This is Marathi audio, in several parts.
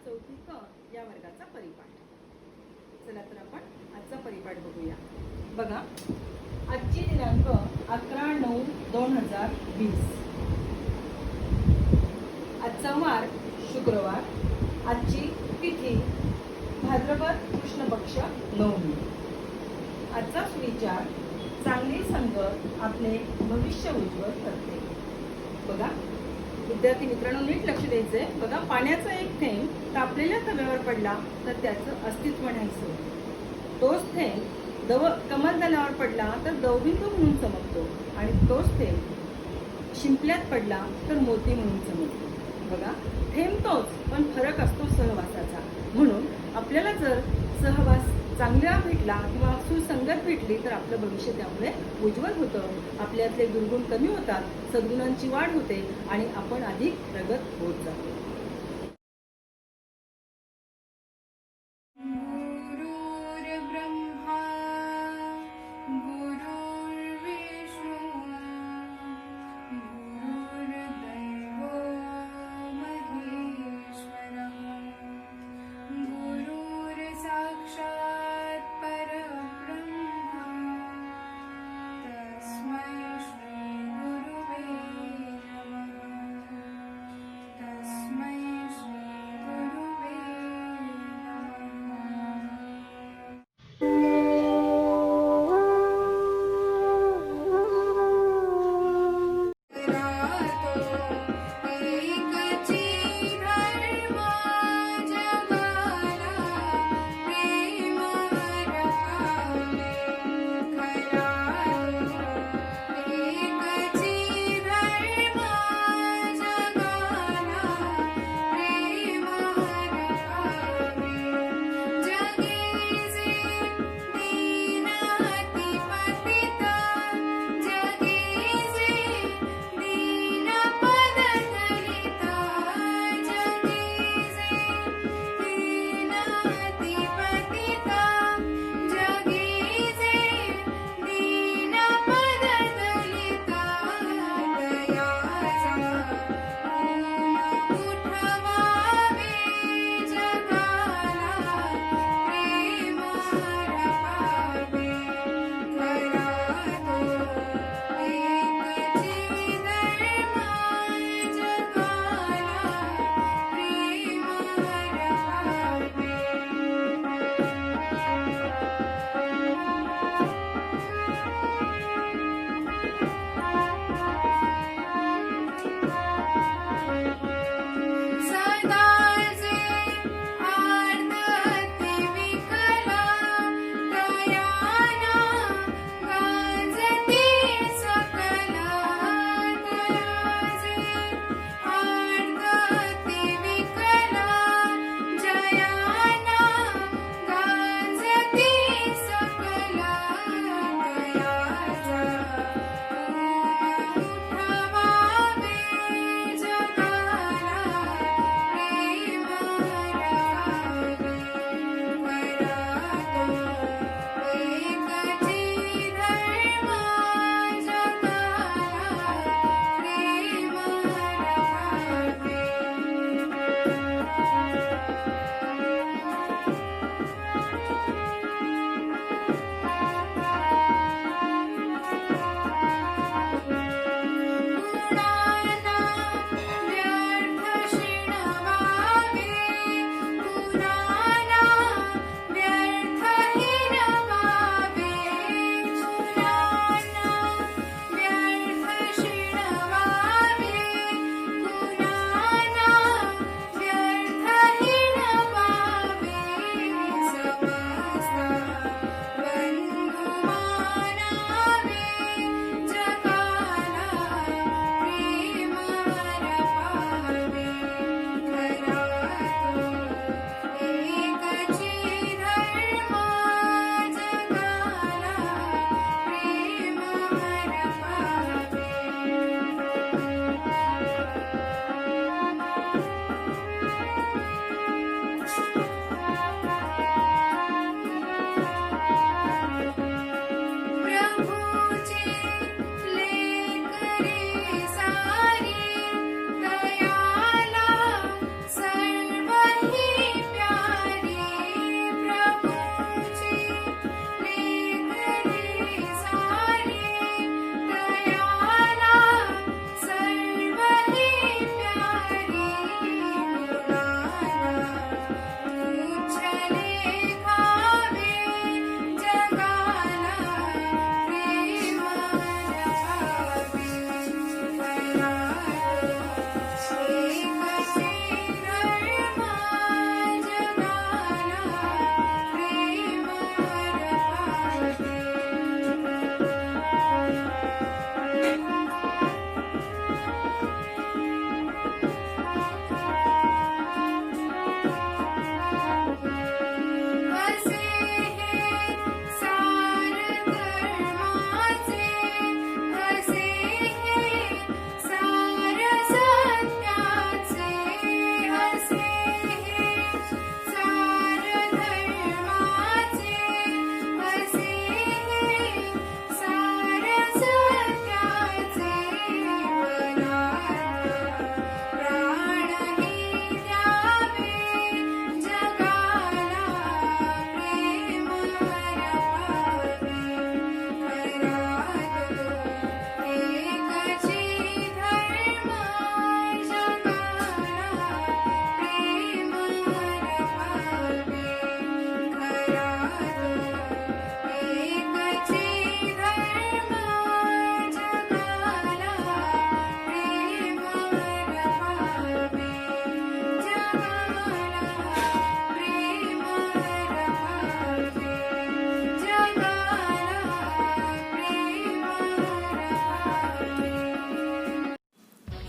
चौथी क या वर्गाचा परिपाठ. चला तर आपण आजचा परिपाठ बघूया. बघा, आजची दिनांक 11/9/2020. आजचा वार शुक्रवार. आजची तिथी भाद्रपद कृष्ण पक्ष नवमी. आजचा सुविचार, चांगली संगत आपले भविष्य उज्ज्वल करते. बघा विद्यार्थी मित्रांनो, नीट लक्ष द्यायचंय. बघा, पाण्याचा एक थेंब तापलेल्या तव्यावर पडला तर त्याचं अस्तित्व नाहीसं. तोच थेंब कमलदलावर पडला तर दवबिंदू म्हणून चमकतो आणि तोच थेंब शिंपल्यात पडला तर मोती म्हणून चमकतो. बघा, थेंब तोच, पण फरक असतो सहवासाचा. म्हणून आपल्याला जर सहवास चांगला भेटला किंवा सुसंगत भेटली तर आपलं भविष्य त्यामुळे उज्ज्वल होतं. आपल्यातले दुर्गुण कमी होतात, सद्गुणांची वाढ होते आणि आपण अधिक प्रगत होत जातो.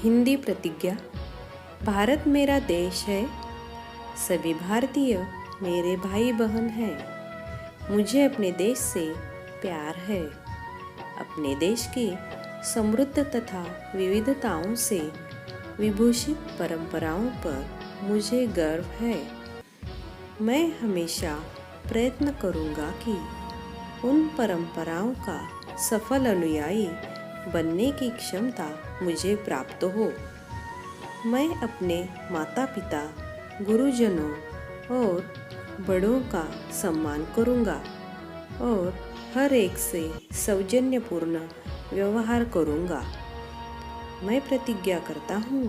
हिंदी प्रतिज्ञा। भारत मेरा देश है, सभी भारतीय मेरे भाई बहन हैं। मुझे अपने देश से प्यार है। अपने देश की समृद्ध तथा विविधताओं से विभूषित परंपराओं पर मुझे गर्व है। मैं हमेशा प्रयत्न करूंगा कि उन परंपराओं का सफल अनुयायी बनने की क्षमता मुझे प्राप्त हो। मैं अपने माता पिता, गुरुजनों और बड़ों का सम्मान करूंगा और हर एक से सौजन्यपूर्ण व्यवहार करूंगा। मैं प्रतिज्ञा करता हूँ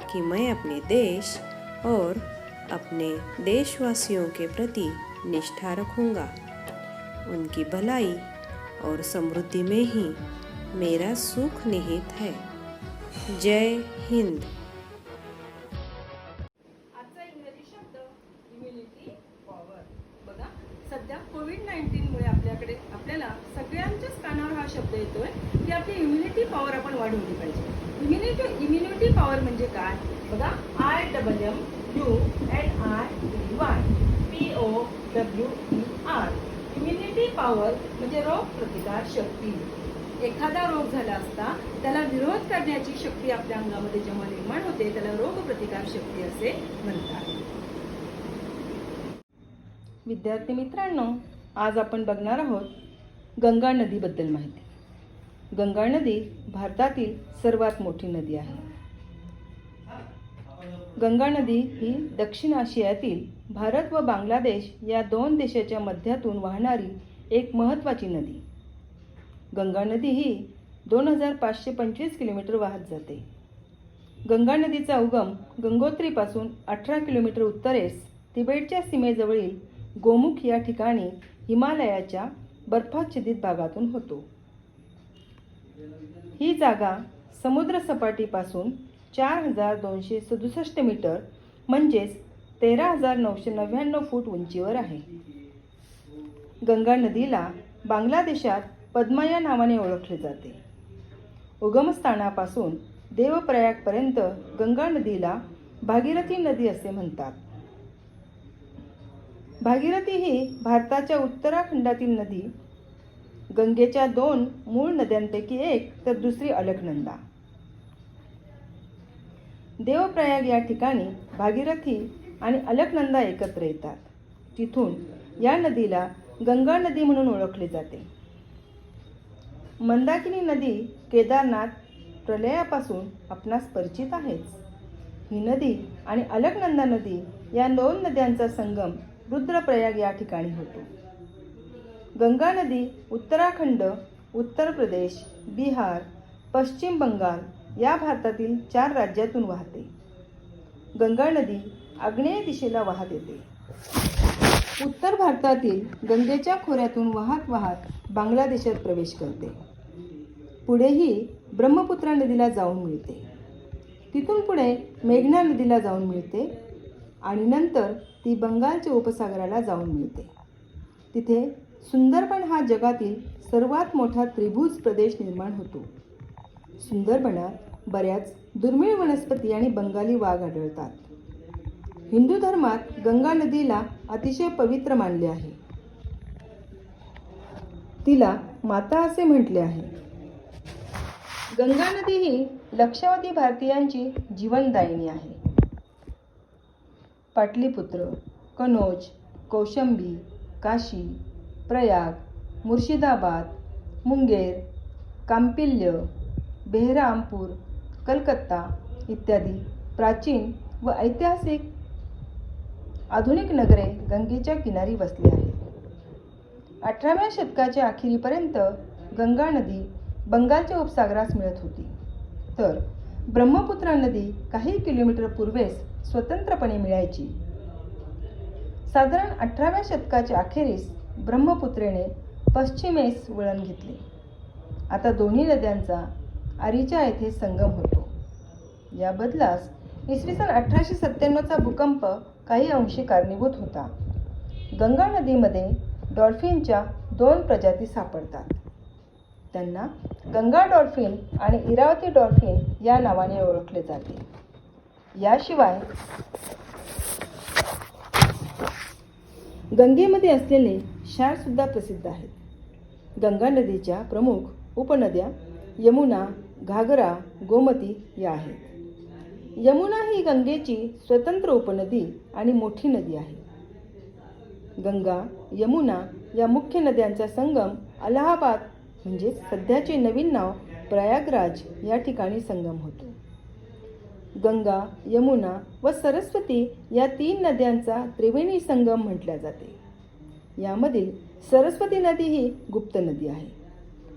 कि मैं अपने देश और अपने देशवासियों के प्रति निष्ठा रखूंगा। उनकी भलाई और समृद्धि में ही मेरा सुख निहित है। जय हिंद। आजचा इंग्रजी शब्द इम्युनिटी पॉवर. बघा, सध्या कोविड-19 मुळे आपल्याला सगळ्यांच्याच कानावर हा शब्द येतोय की आपली इम्युनिटी पॉवर आपण वाढवली पाहिजे. इम्युनिटी पॉवर म्हणजे काय? बघा, IMMUNITY POWER. इम्युनिटी पॉवर म्हणजे रोग प्रतिकार शक्ती. एखादा रोग झाला असता त्याला विरोध करण्याची शक्ती आपल्या अंगामध्ये जेव्हा निर्माण होते त्याला रोग प्रतिकार शक्ती असे म्हणतात. विद्यार्थी मित्रांनो, आज आपण बघणार आहोत गंगा नदीबद्दल माहिती. गंगा नदी भारतातील सर्वात मोठी नदी आहे. गंगा नदी ही दक्षिण आशियातील भारत व बांगलादेश या दोन देशाच्या मध्यातून वाहणारी एक महत्त्वाची नदी. गंगा नदी ही 2525 किलोमीटर वाहत जाते. गंगा नदीचा उगम गंगोत्रीपासून 18 किलोमीटर उत्तरेस तिबेटच्या सीमेजवळील गोमुख या ठिकाणी हिमालयाच्या बर्फाच्छादित भागातून होतो. ही जागा समुद्रसपाटीपासून 4267 मीटर म्हणजेच 13999 फूट उंचीवर आहे. गंगा नदीला बांगलादेशात पद्मा या नावाने ओळखले जाते. उगमस्थानापासून देवप्रयागपर्यंत गंगा नदीला भागीरथी नदी असे म्हणतात. भागीरथी ही भारताच्या उत्तराखंडातील नदी. गंगेच्या दोन मूळ नद्यांपैकी एक तर दुसरी अलकनंदा. देवप्रयाग या ठिकाणी भागीरथी आणि अलकनंदा एकत्र येतात. तिथून या नदीला गंगा नदी म्हणून ओळखले जाते. मंदाकिनी नदी केदारनाथ प्रलयापासून आपणास परिचित आहेच. ही नदी आणि अलकनंदा नदी या दोन नद्यांचा संगम रुद्रप्रयाग या ठिकाणी होतो. गंगा नदी उत्तराखंड, उत्तर प्रदेश, बिहार, पश्चिम बंगाल या भारतातील 4 राज्यातून वाहते. गंगा नदी आग्नेय दिशेला वाहत येते. उत्तर भारतातील गंगेच्या खोऱ्यातून वाहत वाहत बांगलादेशात प्रवेश करते. पुढे ही ब्रह्मपुत्रा नदीला जाऊन मिळते. तिथून पुढे मेघना नदीला जाऊन मिळते आणि नंतर ती बंगालच्या उपसागराला जाऊन मिळते. तिथे सुंदरबन हा जगातील सर्वात मोठा त्रिभुज प्रदेश निर्माण होतो. सुंदरबनात बऱ्याच दुर्मिळ वनस्पती आणि बंगाली वाघ आढळतात. हिंदू धर्मात गंगा नदीला अतिशय पवित्र मानले आहे. तिला माता असे म्हटले आहे. गंगा नदी ही लक्षावधी भारतीयांची जीवनदायिनी आहे. पाटलीपुत्र, कनौज, कौशंबी, काशी, प्रयाग, मुर्शिदाबाद, मुंगेर, कांपिल्य, बेहरामपूर, कलकत्ता इत्यादी प्राचीन व ऐतिहासिक आधुनिक नगरे गंगेच्या किनारी वसली आहेत. 18व्या शतकाच्या अखेरीपर्यंत गंगा नदी बंगालच्या उपसागरास मिळत होती, तर ब्रह्मपुत्रा नदी काही किलोमीटर पूर्वेस स्वतंत्रपणे मिळायची. साधारण 18व्या शतकाच्या अखेरीस ब्रह्मपुत्रेने पश्चिमेस वळण घेतले. आता दोन्ही नद्यांचा आरीचा येथे संगम होतो. या बदलास इसवी सन 1897चा भूकंप काही अंशी कारणीभूत होता. गंगा नदीमध्ये डॉल्फिनच्या 2 प्रजाती सापडतात. त्यांना गंगा डॉल्फिन आणि इरावती डॉल्फिन या नावाने ओळखले जाते. याशिवाय गंगेमध्ये असलेले क्षार सुद्धा प्रसिद्ध आहेत. गंगा नदीच्या प्रमुख उपनद्या यमुना, घागरा, गोमती या आहेत. यमुना ही गंगेची स्वतंत्र उपनदी आणि मोठी नदी आहे. गंगा, यमुना या मुख्य नद्यांचा संगम अलाहाबाद म्हणजे सध्याचे नवीन नाव प्रयागराज या ठिकाणी संगम होतो. गंगा, यमुना व सरस्वती या 3 नद्यांचा त्रिवेणी संगम म्हटले जाते. यामधील सरस्वती नदी ही गुप्त नदी आहे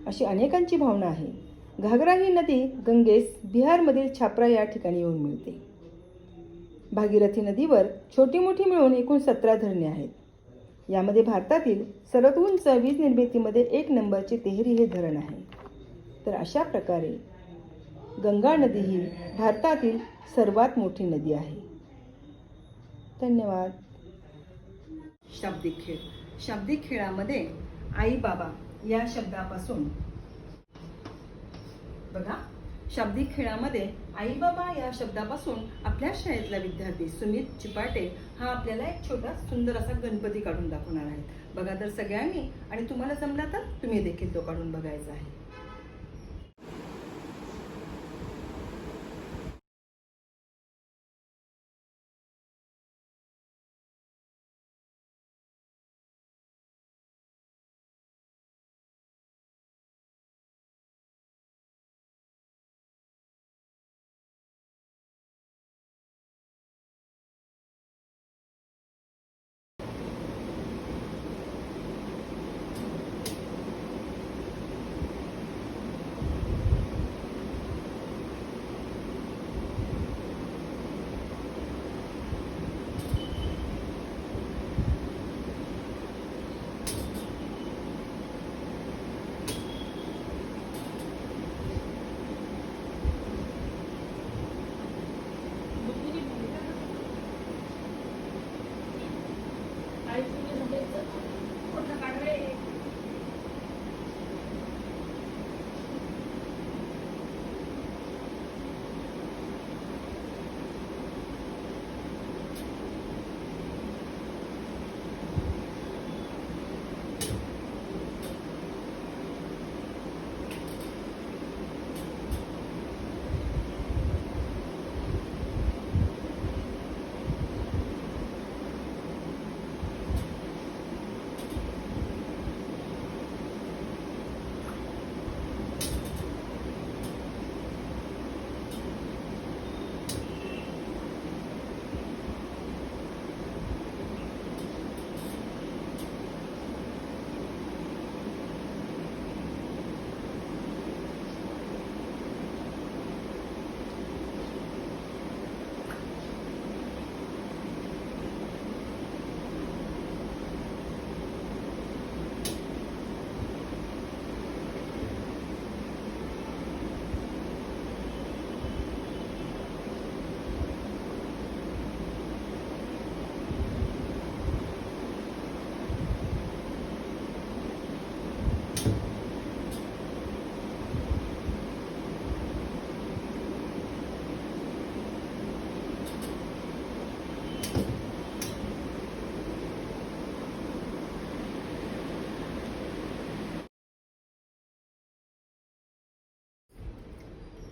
अशी अनेकांची भावना आहे. घागरा ही नदी गंगेस बिहारमधील छाप्रा या ठिकाणी येऊन मिळते. भागीरथी नदीवर छोटी मोठी मिळून एकूण 17 धरणे आहेत. यामध्ये भारतातील सर्वात उंच वीज निर्मितीमध्ये 1 नंबरचे तेहरी हे धरण आहे. तर अशा प्रकारे गंगा नदी ही भारतातील सर्वात मोठी नदी आहे. धन्यवाद. शाब्दिक खेळ. शाब्दिक खेळामध्ये आई बाबा या शब्दापासून बघा, शाब्दिक खेळामध्ये आई बाबा या शब्दापासून आपल्या शाळेतला विद्यार्थी सुमित चिपाटे हा आपल्याला एक छोटा सुंदर असा गणपती काढून दाखवणार आहे. बघा तर सगळ्यांनी, आणि तुम्हाला जमला तर तुम्ही देखील तो काढून बघायचा आहे.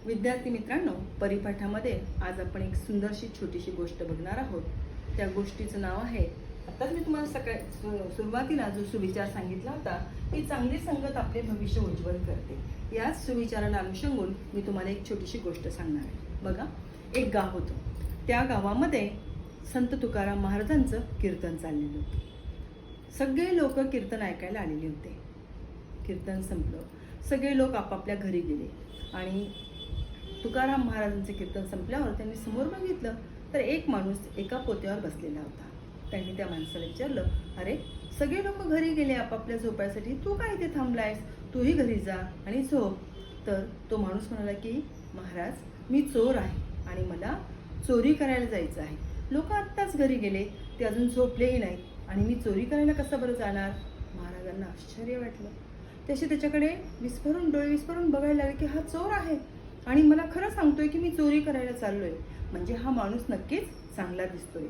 विद्यार्थी मित्रांनो, परिपाठामध्ये आज आपण एक सुंदरशी छोटीशी गोष्ट बघणार आहोत. त्या गोष्टीचं नाव आहे, आताच मी तुम्हाला सुरुवातीला जो सुविचार सांगितला होता की चांगली संगत आपले भविष्य उज्ज्वल करते. याच सुविचाराला अनुषंगून मी तुम्हाला एक छोटीशी गोष्ट सांगणार आहे. बघा, एक गाव होतं. त्या गावामध्ये संत तुकाराम महाराजांचं कीर्तन चाललेलं होतं. सगळे लोक कीर्तन ऐकायला आलेले होते. कीर्तन संपलं, सगळे लोक आपापल्या घरी गेले आणि तुकाराम महाराजांचे कीर्तन संपल्यावर त्यांनी समोर बघितलं तर एक माणूस एका पोत्यावर बसलेला होता. त्यांनी त्या माणसाला विचारलं, अरे सगळे लोक घरी गेले आपापल्या झोपायसाठी, तू काय इथे थांबलायस? तूही घरी जा आणि झोप. तर तो माणूस म्हणाला की महाराज, मी चोर आहे आणि मला चोरी करायला जायचं आहे. लोक आत्ताच घरी गेले, ते अजून झोपलेही नाहीत आणि मी चोरी करायला कसं बरं जाणार? महाराजांना आश्चर्य वाटलं त्याचे त्याच्याकडे डोळे विस्फारून बघायला लागले की हा चोर आहे आणि मला खरं सांगतोय की मी चोरी करायला चाललोय. म्हणजे हा माणूस नक्कीच चांगला दिसतोय.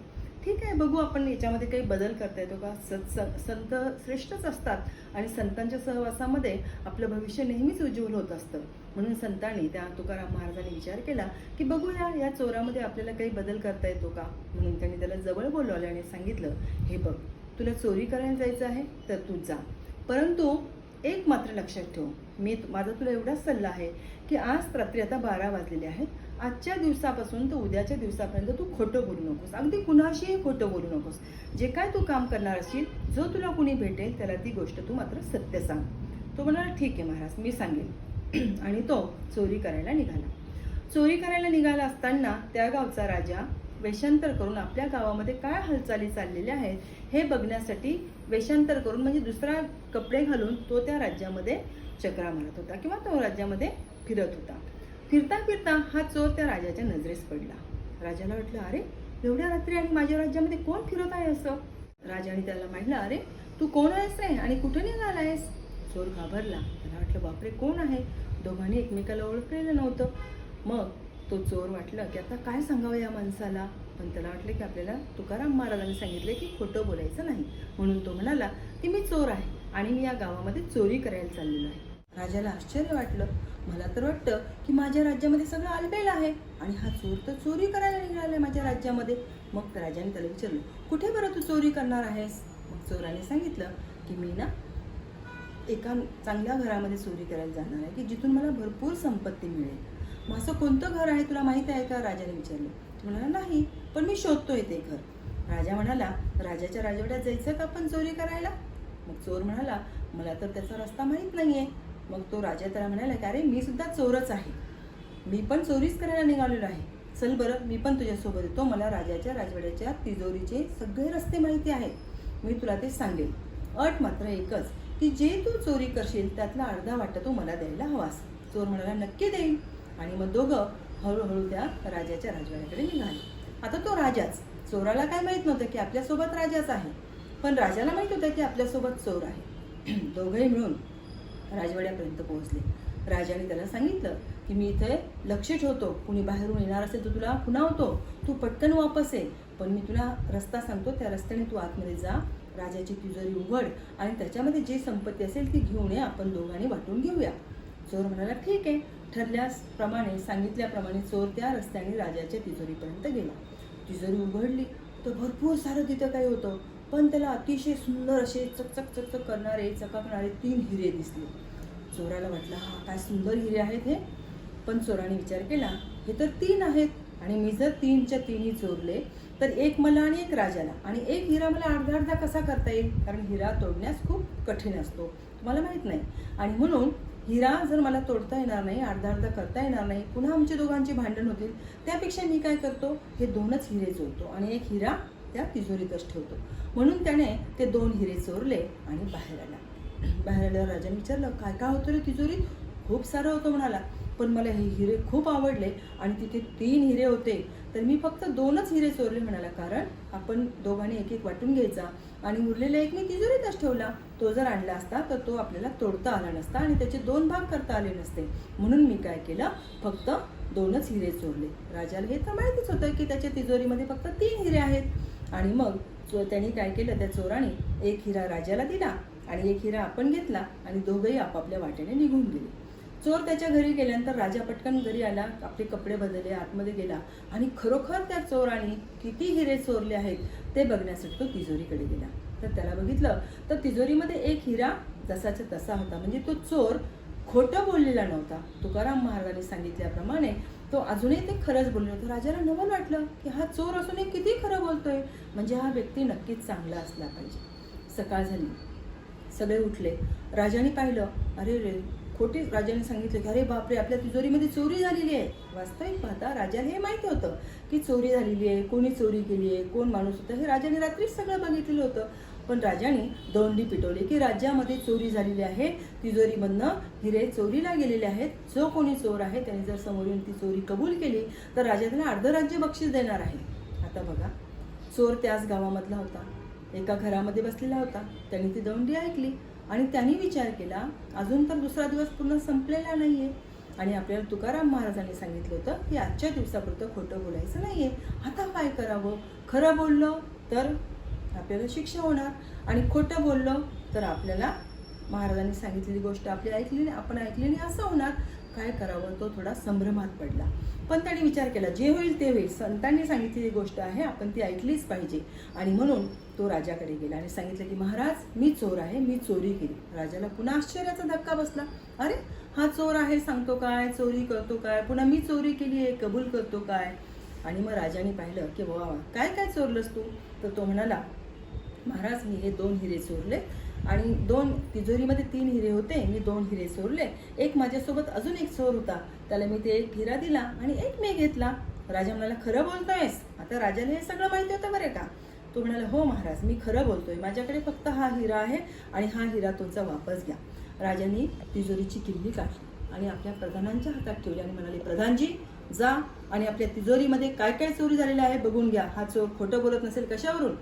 ठीक आहे, बघू आपण याच्यामध्ये काही बदल करता येतो का. संत श्रेष्ठच असतात आणि संतांच्या सहवासामध्ये आपलं भविष्य नेहमीच उज्ज्वल होत असतं. म्हणून संतांनी, त्या तुकाराम महाराजांनी विचार केला की बघूया या चोरामध्ये आपल्याला काही बदल करता येतो का. म्हणून त्यांनी त्याला जवळ बोलावलं आणि सांगितलं, हे बघ, तुला चोरी करायला जायचं आहे तर तू जा, परंतु एक मात्र लक्षात ठेव, माझा तुला एवढाच सल्ला आहे की आज रात्री आता 12 वाजलेले आहेत, आजच्या दिवसापासून तर उद्याच्या दिवसापर्यंत तू खोटं बोलू नकोस, अगदी कुणाशीही खोटं बोलू नकोस. जे काय तू काम करणार असशील, जो तुला कुणी भेटेल त्याला ती गोष्ट तू मात्र सत्य सांग. तो म्हणाला, ठीक आहे महाराज, मी सांगेन. आणि तो चोरी करायला निघाला. चोरी करायला निघाला असताना त्या गावचा राजा वेषांतर करून आपल्या गावामध्ये काय हालचाली चाललेल्या आहेत हे बघण्यासाठी वेषांतर करून, म्हणजे दुसरा कपडे घालून तो त्या राज्यामध्ये चक्रा मारत होता किंवा तो राज्यामध्ये फिरत होता. फिरता फिरता हा चोर त्या राजाच्या नजरेस पडला. राजाला वाटलं, अरे एवढ्या रात्री आणि माझ्या राज्यामध्ये कोण फिरत आहे असं. राजाने त्याला म्हटलं, अरे तू कोण आहेस रे आणि कुठे निघाला आहेस. चोर घाबरला. त्याला वाटलं, बापरे कोण आहे. दोघांनी एकमेकाला ओळखलेलं नव्हतं. मग तो चोर वाटलं की आता काय सांगावं या माणसाला. पण त्याला वाटलं की आपल्याला तुकाराम महाराजांनी सांगितले की खोटं बोलायचं नाही. म्हणून तो म्हणाला की मी चोर आहे आणि मी या गावामध्ये चोरी करायला चाललेलो आहे. राजाला आश्चर्य वाटलं. मला तर वाटतं की माझ्या राज्यामध्ये सगळं आलबेल आहे आणि हा चोर तर चोरी करायला निघालाय माझ्या राज्यामध्ये. मग राजाने त्याला विचारलं, कुठे बरं तू चोरी करणार आहेस. मग चोराने सांगितलं की मी ना एका चांगल्या घरामध्ये चोरी करायला जाणार आहे की जिथून मला भरपूर संपत्ती मिळेल. मग असं कोणतं घर आहे तुला माहिती आहे का. राजाने विचारलं. तो म्हणाला, नाही, पण मी शोधतोय ते घर. राजा म्हणाला, राजाच्या राजवाड्यात जायचं का आपण चोरी करायला. मग चोर म्हणाला, मला तर त्याचा रस्ता माहीत नाहीये. मग तो राजा त्याला म्हणाला की अरे मी सुद्धा चोरच आहे, मी पण चोरीच करायला निघालेलो आहे, चल बरं मी पण तुझ्यासोबत येतो. मला राजाच्या राजवाड्याच्या तिजोरीचे सगळे रस्ते माहिती आहेत, मी तुला ते सांगेल. अट मात्र एकच की जे तू चोरी करशील त्यातला अर्धा वाटा तू मला द्यायला हवास. चोर म्हणाला, नक्की देईन. आणि मग दोघं हळूहळू त्या राजाच्या राजवाड्याकडे निघाले. आता तो राजाच, चोराला काय माहित नव्हतं की आपल्यासोबत राजाच आहे, पण राजाला माहित होतं की आपल्यासोबत चोर आहे. दोघंही मिळून राजवाड्यापर्यंत पोहोचले. राजाने त्याला सांगितलं की मी इथे लक्ष ठेवतो, कुणी बाहेरून येणार असेल तर तुला खुणावतो, तू पटकन वापस ये. पण मी तुला रस्ता सांगतो, त्या रस्त्याने तू आतमध्ये जा, राजाची तिजोरी उघड आणि त्याच्यामध्ये जी संपत्ती असेल ती घेऊन ये, आपण दोघांनी वाटून घेऊया. चोर म्हणाला, ठीक आहे. ठरल्याप्रमाणे, सांगितल्याप्रमाणे चोर त्या रस्त्याने राजाच्या तिजोरीपर्यंत गेला. तिजोरी उघडली तर भरपूर सारं तिथं काही होतं, पण त्याला अतिशय सुंदर असे चकचक चकचक करणारे, चकाकणारे 3 हिरे दिसले. चोराला वाटलं, हा काय सुंदर हिरे आहेत हे. पण चोराने विचार केला, हे तर 3 आहेत आणि मी जर 3च्या 3ही चोरले तर एक मला आणि एक राजाला, आणि एक हिरा मला अर्धा अर्धा कसा करता येईल, कारण हिरा तोडण्यास खूप कठीण असतो, तुम्हाला माहीत नाही. आणि म्हणून हिरा जर मला तोडता येणार नाही, अर्धा अर्धा करता येणार नाही, पुन्हा आमच्या दोघांची भांडण होतील, त्यापेक्षा मी काय करतो, हे 2च हिरे चोरतो आणि एक हिरा त्या तिजोरीतच ठेवतो. म्हणून त्याने ते 2 हिरे चोरले आणि बाहेर आला. बाहेर आल्यावर राजाने विचारलं, काय काय होतं रे तिजोरीत. खूप सारं होतं म्हणाला, पण मला हे हिरे खूप आवडले आणि तिथे 3 हिरे होते, तर मी फक्त 2च हिरे चोरले म्हणाला, कारण आपण दोघांनी एक एक वाटून घ्यायचा आणि उरलेला एक मी तिजोरीतच ठेवला. तो जर आणला असता तर तो आपल्याला तोडता आला नसता आणि त्याचे 2 भाग करता आले नसते. म्हणून मी काय केलं, फक्त 2च हिरे चोरले. राजाला हे तर माहितीच होतं की त्याच्या तिजोरीमध्ये फक्त 3 हिरे आहेत. आणि मग त्यांनी काय केलं, त्या चोराने एक हिरा राजाला दिला आणि एक हिरा आपण घेतला आणि दोघंही आपापल्या वाटेने निघून गेले. चोर त्याच्या घरी गेल्यानंतर राजा पटकन घरी आला, आपले कपडे बदलले, आतमध्ये गेला आणि खरोखर त्या चोराने किती हिरे चोरले आहेत ते बघण्यासाठी तो तिजोरीकडे गेला. तर त्याला बघितलं तर तिजोरीमध्ये एक हिरा जसाच्या तसा होता, म्हणजे तो चोर खोटं बोललेला नव्हता. तुकाराम महाराजांनी सांगितल्याप्रमाणे तो अजूनही ते खरंच बोलले होते. राजाला नवल वाटलं की हा चोर असूनही किती खरं बोलतोय, म्हणजे हा व्यक्ती नक्कीच चांगला असला पाहिजे. सकाळ झाली, सगळे उठले. राजाने पाहिलं, अरे रे खोटी. राजाने सांगितलं की अरे बापरे, आपल्या तिजोरीमध्ये चोरी झालेली आहे. वास्तविक पाहता राजाला हे माहिती होतं की चोरी झालेली आहे, कोणी चोरी केली आहे, कोण माणूस होता, हे राजाने रात्रीच सगळं बघितलेलं होतं. पण राजाने दोंडी पिटवली की राज्यामध्ये चोरी झालेली आहे, तिजोरीमधनं हिरे चोरीला गेलेले आहेत. जो कोणी चोर आहे त्याने जर समोर येऊन ती चोरी कबूल केली तर राजा त्याला अर्ध राज्य बक्षीस देणार आहे. आता बघा, चोर त्याच गावामधला होता, एका घरामध्ये बसलेला होता. त्याने ती दौंडी ऐकली आणि त्यांनी विचार केला, अजून तर दुसरा दिवस पूर्ण संपलेला नाही आहे आणि आपल्याला तुकाराम महाराजांनी सांगितलं होतं की आजच्या दिवसापुरतं खोटं बोलायचं नाही आहे. आता काय करावं? खरं बोललो तर आपल्याला शिक्षा होणार आणि खोटं बोललो तर आपल्याला महाराजांनी सांगितलेली गोष्ट आपण ऐकली नाही असं होणार. काय करावं? तो थोडा संभ्रमात पडला. पण त्याने विचार केला, जे होईल ते होईल, संतांनी सांगितलेली गोष्ट आहे, आपण ती ऐकलीच पाहिजे. आणि म्हणून तो राजाकडे गेला आणि सांगितलं की महाराज, मी चोर आहे, मी चोरी केली. राजाला पुन्हा आश्चर्याचा धक्का बसला. अरे, हा चोर आहे सांगतो काय, चोरी करतो काय, पुन्हा मी चोरी केली आहे कबूल करतो काय. आणि मग राजाने पाहिलं की वा, काय काय चोरलंस तू? तर तो म्हणाला, महाराज, मी हे 2 हिरे चोरले आणि 2 तिजोरीमध्ये 3 हिरे होते, मी 2 हिरे चोरले. एक माझ्यासोबत अजून एक चोर होता, त्याला मी ते 1 हिरा दिला आणि 1 मी घेतला. राजा म्हणाला, खरं बोलतोयस? आता राजाने हे सगळं माहिती होतं बरं का. तो म्हणाला, हो महाराज, मी खरं बोलतोय, माझ्याकडे फक्त हा हिरा आहे आणि हा हिरा तुमचा वापस घ्या. राजांनी तिजोरीची किल्ली काढली आणि आपल्या प्रधानांच्या हातात ठेवली आणि म्हणाले, प्रधानजी, जा आणि आपल्या तिजोरीमध्ये काय काय चोरी झालेली आहे बघून घ्या. हा चोर खोटं बोलत नसेल कशावरून?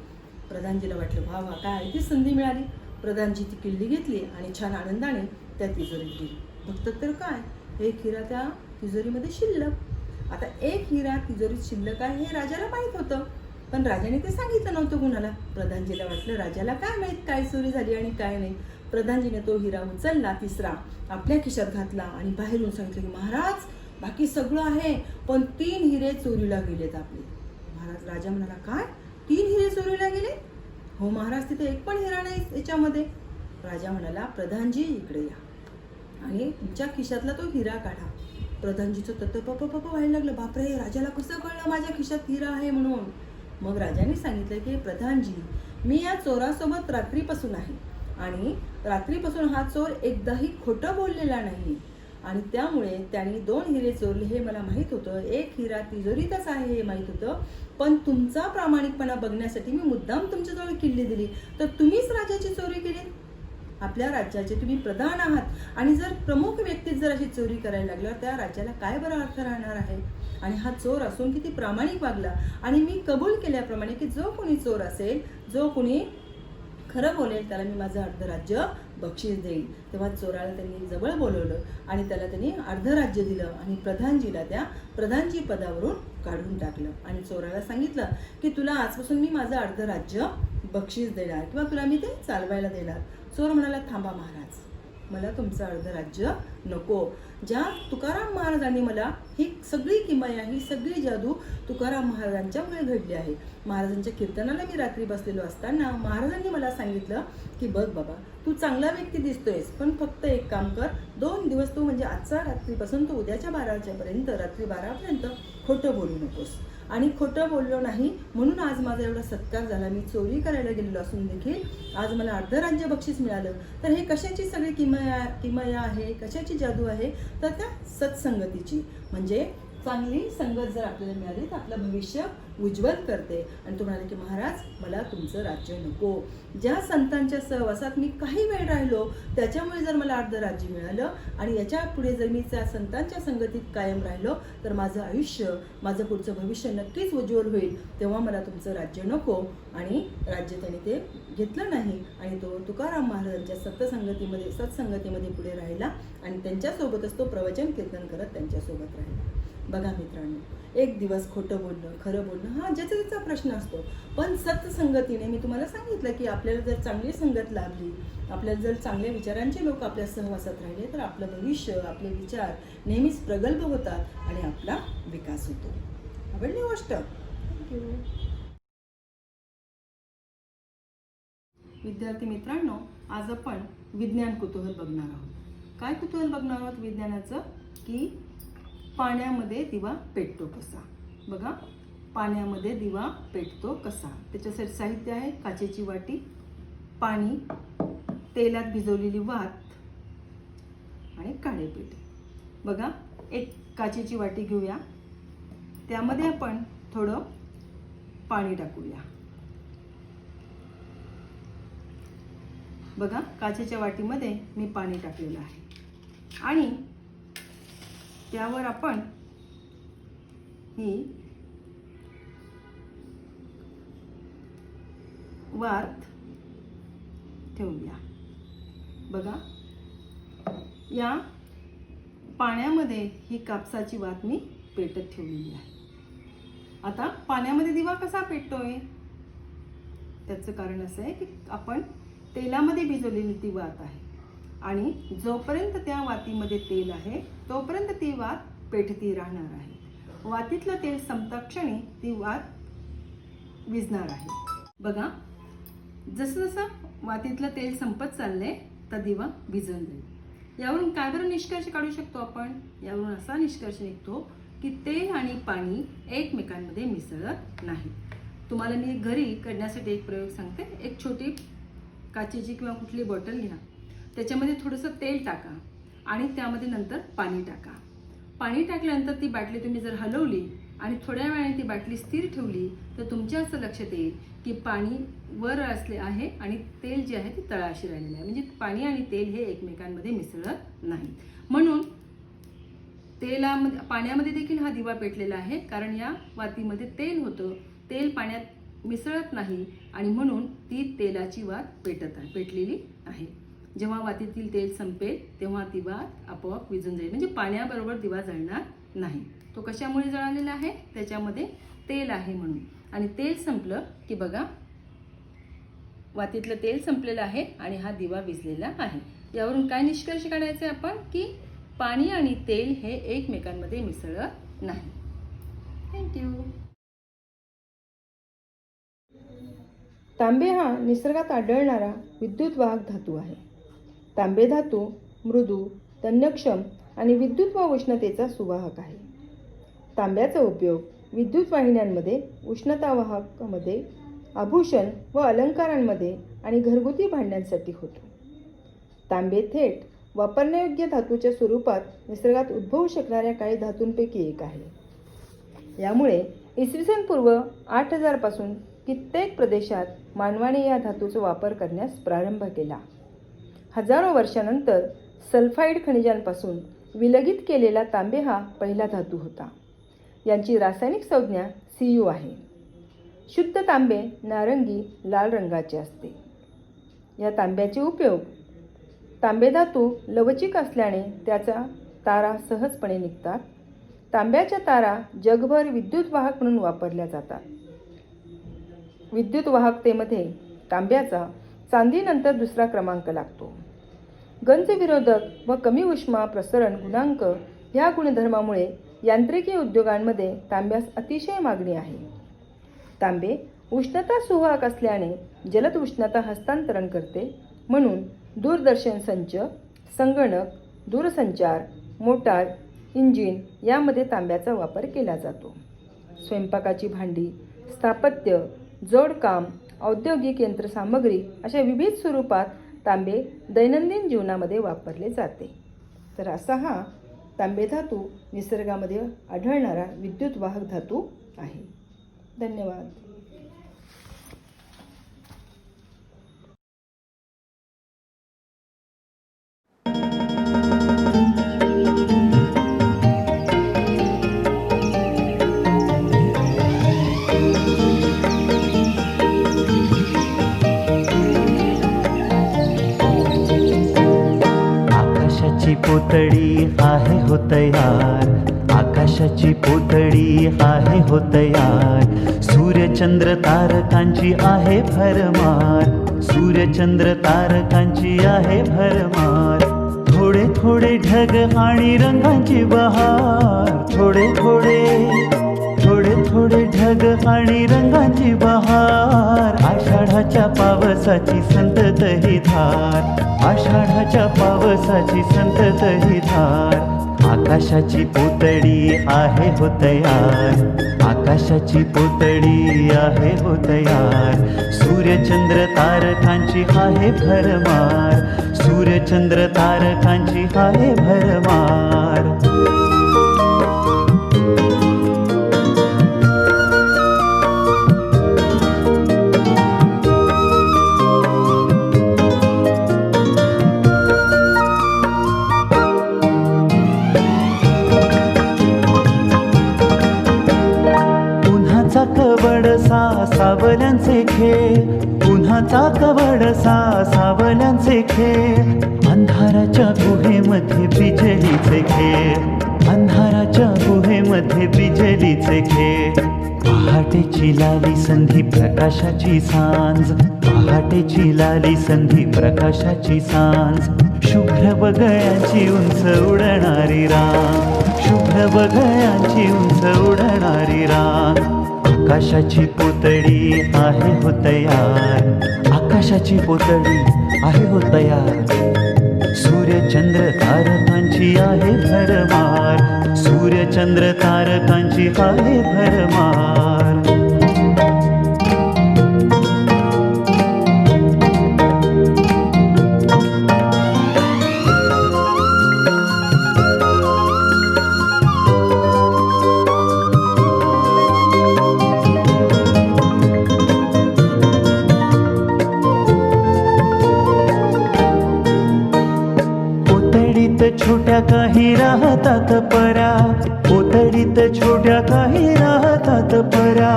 प्रधानजीला वाटलं, वा वा, काय ती संधी मिळाली. प्रधानजी ती किल्ली घेतली आणि छान आनंदाने त्या तिजोरीत गेली. बघतात तर काय, 1 हिरा त्या तिजोरीमध्ये शिल्लक. आता 1 हिरा तिजोरीत शिल्लक आहे हे राजाला माहीत होतं, पण राजाने ते सांगितलं नव्हतं कुणाला. प्रधानजीला वाटलं, राजाला काय माहीत काय चोरी झाली आणि काय नाही. प्रधानजीने तो हिरा उचलला, तिसरा आपल्या खिशात घातला आणि बाहेरून सांगितलं की महाराज, बाकी सगळं आहे पण 3 हिरे चोरीला गेलेत आपले. महाराज, राजा म्हणाला, काय 3 हिरे चोरीला गेले? हो महाराज, तिथे एक पण हिरा नाही याच्यामध्ये. राजा म्हणाला, प्रधानजी इकडे या आणि तुमच्या खिशातला तो हिरा काढा. प्रधानजीचं ततपप व्हायला लागलं, बापरे, राजाला कसं कळलं माझ्या खिशात हिरा आहे म्हणून. मग राजाने सांगितलं की प्रधानजी, मी या चोरासोबत रात्रीपासून आहे आणि रात्रीपासून हा चोर एकदाही खोटं बोललेला नाही आणि त्यामुळे त्यांनी 2 हिरे चोरले हे मला माहीत होतं. 1 हिरा तिजोरीतच आहे हे माहीत होतं, पण तुमचा प्रामाणिकपणा बघण्यासाठी मी मुद्दाम तुमच्याजवळ किल्ली दिली, तर तुम्हीच राजाची चोरी केली. आपल्या राज्याचे तुम्ही प्रधान आहात आणि जर प्रमुख व्यक्तीच जर अशी चोरी करायला लागल्यावर त्या राज्याला काय बरा अर्थ राहणार आहे. आणि हा चोर असून किती प्रामाणिक वागला आणि मी कबूल केल्याप्रमाणे की जो कोणी चोर असेल, जो कोणी खरं बोलेल, त्याला मी माझं अर्ध राज्य बक्षीस देईल. तेव्हा चोराला त्यांनी जवळ बोलवलं आणि त्याला त्यांनी अर्ध राज्य दिलं आणि प्रधानजीला त्या प्रधानजी पदावरून काढून टाकलं आणि चोराला सांगितलं की तुला आजपासून मी माझं अर्ध राज्य बक्षीस देणार किंवा तुला मी ते चालवायला देणार. चोर म्हणाला, थांबा महाराज, मला तुमचं अर्ध राज्य नको. ज्या तुकाराम महाराजांनी मला ही सगळी किमया, ही सगळी जादू तुकाराम महाराजांच्यामुळे घडली आहे. महाराजांच्या कीर्तनाला मी रात्री बसलेलो असताना महाराजांनी मला सांगितलं की बघ बाबा, तू चांगला व्यक्ती दिसतोयस, पण फक्त एक काम कर, 2 दिवस तू म्हणजे आजचा रात्रीपासून तू उद्याच्या 12 रात्री 12 खोटं बोलू नकोस. आणि खोटं बोललो नाही म्हणून आज माझा एवढा सत्कार झाला. मी चोरी करायला गेलेलो असून देखील आज मला अर्ध राज्य बक्षीस मिळालं. तर हे कशाची सगळी किमया आहे, कशाची जादू आहे? तर त्या सत्संगतीची. म्हणजे चांगली संगत जर आपल्याला मिळाली तर आपलं भविष्य उज्ज्वल करते. आणि तो म्हणाले की महाराज, मला तुमचं राज्य नको. ज्या संतांच्या सहवासात मी काही वेळ राहिलो त्याच्यामुळे जर मला अर्ध राज्य मिळालं आणि याच्या पुढे जर मी त्या संतांच्या संगतीत कायम राहिलो तर माझं आयुष्य, माझं पुढचं भविष्य नक्कीच उज्ज्वल होईल. तेव्हा मला तुमचं राज्य नको. आणि राज्य त्यांनी ते घेतलं नाही आणि तो तुकाराम महाराजांच्या सत्संगतीमध्ये पुढे राहिला आणि त्यांच्यासोबतच तो प्रवचन कीर्तन करत त्यांच्यासोबत राहिला. बघा मित्रांनो, एक दिवस खोटं बोलणं, खरं बोलणं हा ज्याचा त्याचा प्रश्न असतो, पण सत्संगतीने मी तुम्हाला सांगितलं की आपल्याला जर चांगली संगत लाभली, आपल्याला जर चांगल्या विचारांचे लोक आपल्या सहवासात राहिले तर आपलं भविष्य, आपले विचार नेहमीच प्रगल्भ होतात आणि आपला विकास होतो. आवडली गोष्ट? थँक्यू. विद्यार्थी मित्रांनो, आज आपण विज्ञान कुतूहल बघणार आहोत. काय कुतूहल बघणार आहोत विज्ञानाचं? की पाण्यामध्ये दिवा पेटतो कसा. बघा, पाण्यामध्ये दिवा पेटतो कसा. त्याच्यासाठी साहित्य आहे काचेची वाटी, पाणी, तेलात भिजवलेली वात आणि काळे पीठ. बघा, एक काचेची वाटी घेऊया, त्यामध्ये आपण थोडं पाणी टाकूया. बघा, काचेच्या वाटीमध्ये मी पाणी टाकलेलं आहे आणि त्यावर आपण ही वात ठेवूया. बघा, या पाण्यामध्ये ही कापसाची वात मी पेटत ठेवलेली आहे. आता पाण्यामध्ये दिवा कसा पेटतोय? त्याचं कारण असं आहे की आपण तेलामध्ये भिजवलेली ती वात आहे आणि जोपर्यंत त्या वातीमध्ये तेल आहे तोपर्यंत ती वात पेटती राहणार आहे. वातीतलं तेल संपता क्षणी ती वात विझणार आहे. बघा, जसं जसं वातीतलं तेल संपत चाललंय तर दिवा विझून जाईल. यावरून काय बरं निष्कर्ष काढू शकतो आपण? यावरून असा निष्कर्ष निघतो की तेल आणि पाणी एकमेकांमध्ये मिसळत नाही. तुम्हाला मी घरी करण्यासाठी एक प्रयोग सांगते. एक छोटी काचेची किंवा कुठली बॉटल घ्या, त्याच्यामध्ये थोडंसं तेल टाका आणि त्यामध्ये नंतर पाणी टाका. पाणी टाकल्यानंतर ती बाटली तुम्ही जर हलवली आणि थोड्या वेळाने ती बाटली स्थिर ठेवली तर तुमच्या असं लक्षात येईल की पाणी वर असले आहे आणि तेल जे आहे ते तळाशी राहिलेलं आहे. म्हणजे पाणी आणि तेल हे एकमेकांमध्ये मिसळत नाही. म्हणून पाण्यामध्ये देखील हा दिवा पेटलेला आहे, कारण या वातीमध्ये तेल होतं. तेल पाण्यात मिसळत नाही आणि म्हणून ती तेलाची वात पेटलेली आहे. जेव्हा वातीतील तेल संपेल तेव्हा ती वात आपोआप विझून जाईल. म्हणजे पाण्याबरोबर दिवा जळणार नाही. तो कशामुळे जळालेला आहे? त्याच्यामध्ये तेल आहे म्हणून. आणि तेल संपलं की बघा, वातीतलं तेल संपलेलं आहे आणि हा दिवा विझलेला आहे. यावरून काय निष्कर्ष काढायचे आपण? की पाणी आणि तेल हे एकमेकांमध्ये मिसळत नाही. थँक्यू. तांबे हा निसर्गात आढळणारा विद्युत वाहक धातू आहे. तांबे धातू मृदू, तन्यक्षम आणि विद्युत व उष्णतेचा सुवाहक आहे. तांब्याचा उपयोग विद्युत वाहिन्यांमध्ये, उष्णतावाहकामध्ये, आभूषण व अलंकारांमध्ये आणि घरगुती भांड्यांसाठी होतो. तांबे थेट वापरण्यायोग्य धातूच्या स्वरूपात निसर्गात उद्भवू शकणाऱ्या काही धातूंपैकी एक आहे. यामुळे इसवी सन पूर्व 8000 पासून कित्येक प्रदेशात मानवाने या धातूचा वापर करण्यास प्रारंभ केला. हजारो वर्षानंतर सल्फाईड खनिजांपासून विलगित केलेला तांबे हा पहिला धातू होता. यांची रासायनिक संज्ञा Cu आहे. शुद्ध तांबे नारंगी लाल रंगाचे असते. या तांब्याचे उपयोग: तांबे धातू लवचिक असल्याने त्याचा तारा सहजपणे निघतात. तांब्याच्या तारा जगभर विद्युत वाहक म्हणून वापरल्या जातात. विद्युत वाहकतेमध्ये तांब्याचा चांदीनंतर दुसरा क्रमांक लागतो. गंज विरोधक व कमी उष्मा प्रसरण गुणांक या गुणधर्मामुळे यांत्रिकी उद्योगांमध्ये तांब्यास अतिशय मागणी आहे. तांबे उष्णता सुवाहक असल्याने जलद उष्णता हस्तांतरण करते. म्हणून दूरदर्शन संच, संगणक, दूरसंचार, मोटार, इंजिन यामध्ये तांब्याचा वापर केला जातो. स्वयंपाकाची भांडी, स्थापत्य, जोडकाम, औद्योगिक यंत्रसामग्री अशा विविध स्वरूपात तांबे दैनंदिन जीवनामध्ये वापरले जाते. तर असा हा तांबे धातू निसर्गामध्ये आढळणारा विद्युत वाहक धातू आहे. धन्यवाद. पोतडी आहे हो तयार, आकाशाची पोतडी आहे हो तयार. सूर्यचंद्र तारकांची आहे भरमार, सूर्यचंद्र तारकांची आहे भरमार. थोडे थोडे ढग आणि रंगांची बहार, थोडे थोडे थोडे थोडे ढग आणि रंगांची बहार. आषाढाच्या पावसाची संततही धार, आषाढाच्या पावसाची संततही धार. आकाशाची पोतडी आहे हो तयार, आकाशाची पोतडी आहे हो तयार. सूर्यचंद्र तारकांची आहे भरमार, सूर्यचंद्र तारकांची आहे भरमार. सावल्यांचे खेळ, उन्हाचा कवडसा सावल्यांचे खेळ. अंधाराच्या गुहेमध्ये बिजलीचे खेळ, अंधाराच्या गुहेमध्ये बिजलीचे खेळ. पहाटेची लाली संधी प्रकाशाची सांज, पहाटेची लाली संधी प्रकाशाची सांज. शुभ्र बगळ्यांची उंच उडणारी रांग, शुभ्र बगळ्यांची उंच उडणारी रांग. आकाशाची पोतडी आहे हो तयार, आकाशाची पोतडी आहे हो तयार. सूर्यचंद्र तारकांची आहे भरमार, सूर्यचंद्र तारकांची आहे भरमार. छोट्या काही राहतात परा, पोतडीत छोट्या काही राहतात परा.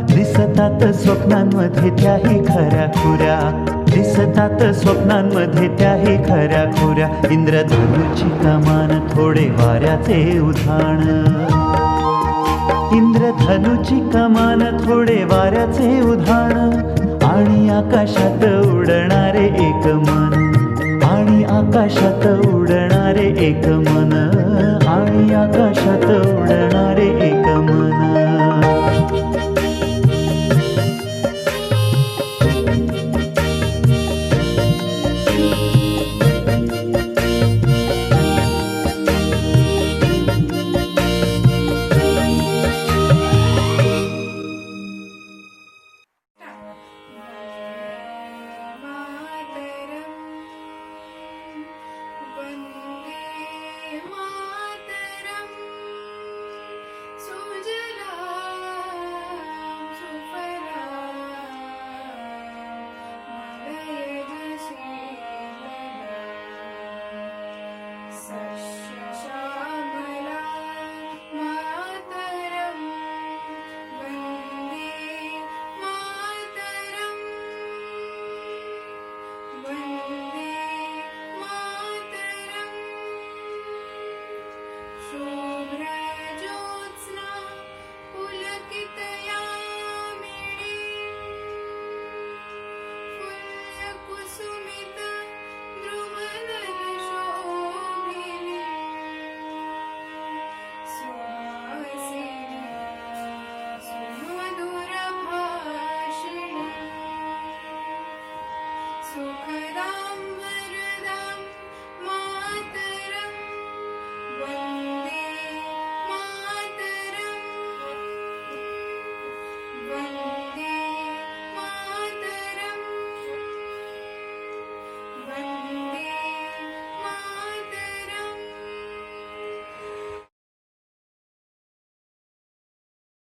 दिसतात स्वप्नांमध्ये त्याही खऱ्या खुऱ्या, दिसतात स्वप्नांमध्ये त्याही खऱ्या खुऱ्या. इंद्रधनुची कमान थोडे वाऱ्याचे उधाण, इंद्रधनुची कमान थोडे वाऱ्याचे उधाण. आणि आकाशात उडणारे एक मन, आणि आकाशात उडणारे एक मन, आणि आकाशात उडणारे